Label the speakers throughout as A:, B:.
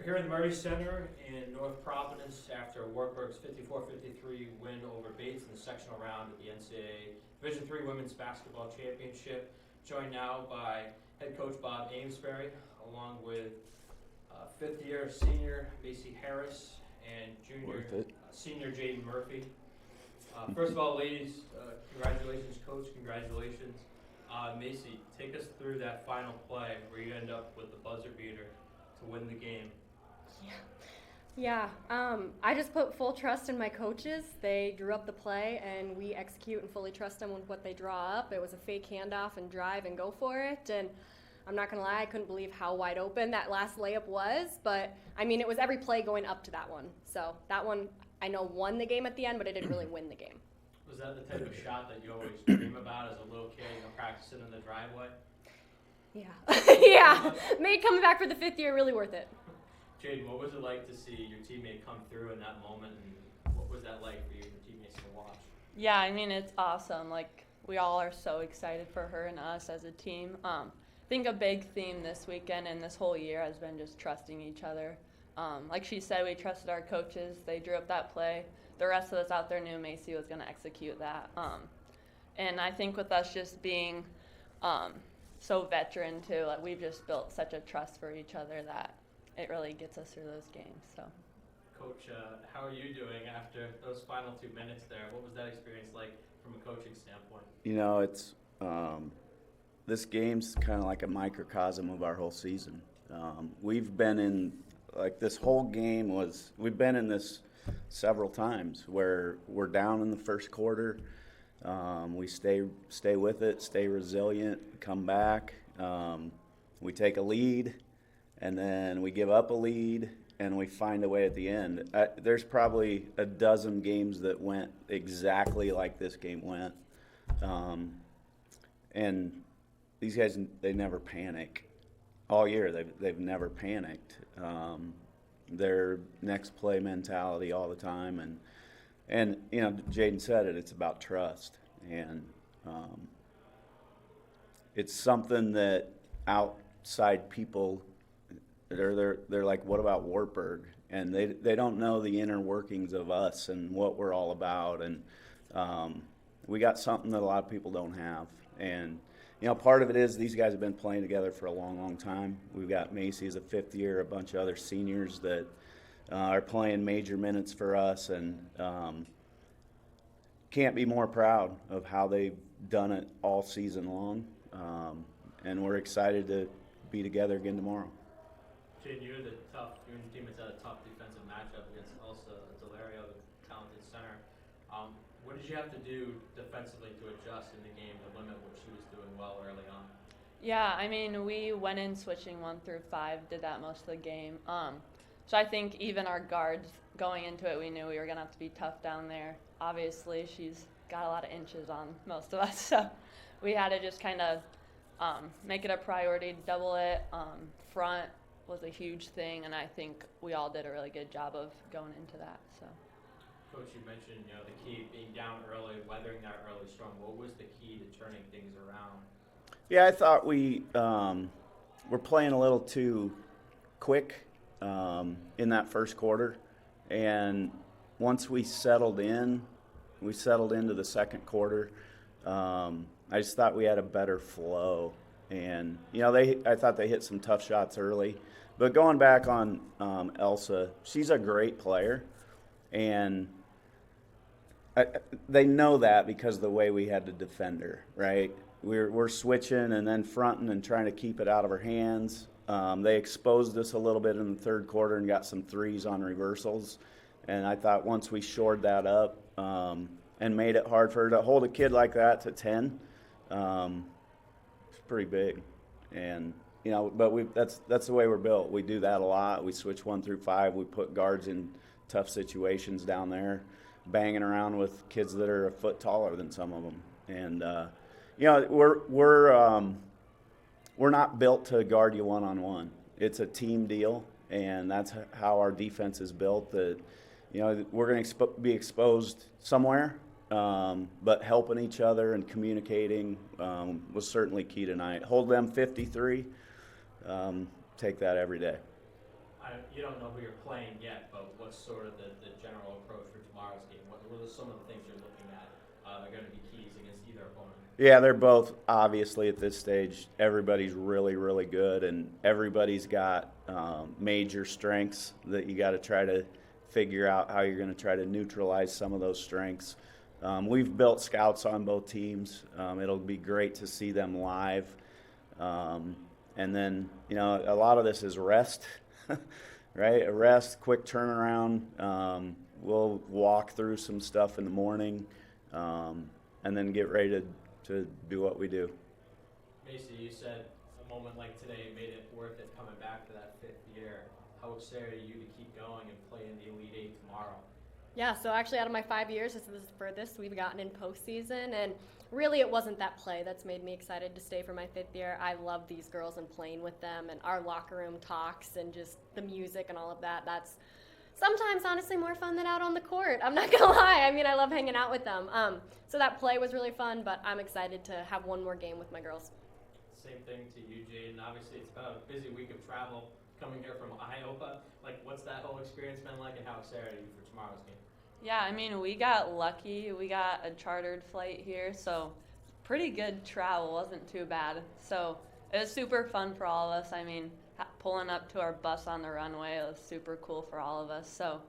A: here in the Murray Center in North Providence after Wartburg's 54-53 win over Bates in the sectional round of the NCAA Division III Women's Basketball Championship. Joined now by head coach Bob Amesbury, along with fifth-year senior Macy Harris and junior senior Jaden Murphy. First of all, ladies, congratulations, coach. Congratulations. Macy, take us through that final play where you end up with the buzzer beater to win the game.
B: Yeah. I just put full trust in my coaches. They drew up the play, and we execute and fully trust them with what they draw up. It was a fake handoff and drive and go for it. And I'm not going to lie, I couldn't believe how wide open that last layup was. But, I mean, it was every play going up to that one. So that one, I know, won the game at the end, but it didn't really win the game.
A: Was that the type of shot that you always dream about as a little kid, practicing in the driveway?
B: Yeah. Yeah. Made coming back for the fifth year really worth it.
A: Jaden, what was it like to see your teammate come through in that moment, and what was that like for you and your teammates to watch?
C: Yeah, I mean, it's awesome. Like, we all are so excited for her and us as a team. I think a big theme this weekend and this whole year has been just trusting each other. Like she said, we trusted our coaches. They drew up that play. The rest of us out there knew Macy was going to execute that. And I think with us just being so veteran, too, like, we've just built such a trust for each other that it really gets us through those games. So,
A: Coach, how are you doing after those final 2 minutes there? What was that experience like from a coaching standpoint?
D: You know, it's this game's kind of like a microcosm of our whole season. We've been in, like, this whole game we've been in this several times where we're down in the first quarter. We stay with it, stay resilient, come back. We take a lead, and then we give up a lead, and we find a way at the end. There's probably a dozen games that went exactly like this game went. And these guys, they never panic. All year, they've never panicked. Their next play mentality all the time. And you know, Jaden said it, it's about trust. And it's something that outside people, they're like, what about Wartburg? And they don't know the inner workings of us and what we're all about. And we got something that a lot of people don't have. And you know, part of it is these guys have been playing together for a long, long time. We've got Macy as a fifth year, a bunch of other seniors that are playing major minutes for us, and can't be more proud of how they've done it all season long. And we're excited to be together again tomorrow.
A: Jaden, you and your teammates had a tough defensive matchup against Elsa Delario, the talented center. What did you have to do defensively to adjust in the game to limit what she was doing well early on?
C: yeah, I mean, we went in switching 1 through 5, did that most of the game. So I think even our guards going into it, we knew we were going to have to be tough down there. Obviously, she's got a lot of inches on most of us, so we had to just kind of make it a priority to double it. Front was a huge thing, and I think we all did a really good job of going into that. So,
A: Coach, you mentioned the key being down early, weathering that early storm. What was the key to turning things around?
D: Yeah, I thought we were playing a little too quick in that first quarter, and once we settled into the second quarter. I just thought we had a better flow, and I thought they hit some tough shots early. But going back on Elsa, she's a great player, and they know that because of the way we had to defend her, right? We're switching and then fronting and trying to keep it out of her hands. They exposed us a little bit in the third quarter and got some threes on reversals, and I thought once we shored that up and made it hard for her to hold a kid like that to 10, it's pretty big. And but that's the way we're built. We do that a lot. We switch 1 through 5. We put guards in tough situations down there, banging around with kids that are a foot taller than some of them. And we're not built to guard you one-on-one. It's a team deal, and that's how our defense is built. That we're going to be exposed somewhere, but helping each other and communicating was certainly key tonight. Hold them 53. Take that every day.
A: I you don't know who you're playing yet, but what's sort of the general approach for tomorrow's game? What are some of the things you're looking at that are going to be keys against either opponent?
D: Yeah, they're both obviously at this stage. Everybody's really, really good, and everybody's got major strengths that you got to try to figure out how you're going to try to neutralize some of those strengths. We've built scouts on both teams. It'll be great to see them live. And then, a lot of this is rest, right? A rest, quick turnaround. We'll walk through some stuff in the morning, and then get ready to do what we do.
A: Macy, you said a moment like today made it worth it coming back to that 5th year. How excited are you to keep going and play in the Elite Eight tomorrow?
B: Yeah, so actually out of my 5 years, this is the furthest we've gotten in postseason, and really it wasn't that play that's made me excited to stay for my 5th year. I love these girls and playing with them, and our locker room talks and just the music and all of that. That's sometimes honestly more fun than out on the court. I'm not gonna lie. I mean, I love hanging out with them. So that play was really fun, but I'm excited to have one more game with my girls.
A: Same thing to you, Jaden. Obviously, it's been a busy week of travel coming here from Iowa. Like, what's that whole experience been like, and how excited are you for tomorrow's game?
C: Yeah, I mean, we got lucky. We got a chartered flight here, so pretty good travel. Wasn't too bad. So it was super fun for all of us. I mean, pulling up to our bus on the runway, it was super cool for all of us. So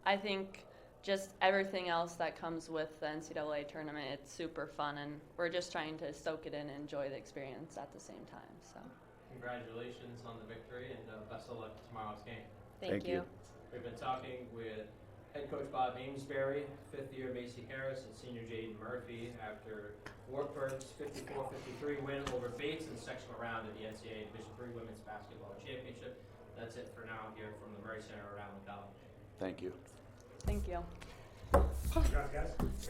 C: I think just everything else that comes with the NCAA tournament, it's super fun, and we're just trying to soak it in and enjoy the experience at the same time. So
A: Congratulations on the victory, and best of luck tomorrow's game.
B: Thank you.
A: We've been talking with head coach Bob Amesbury, 5th year Macy Harris, and senior Jaden Murphy after Wartburg's 54-53 win over Bates in the sectional round of the NCAA Division III Women's Basketball Championship. That's it for now here from the Murray Center around the college.
D: Thank you.
C: thank you.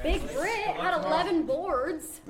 B: Big Brit had 11 boards.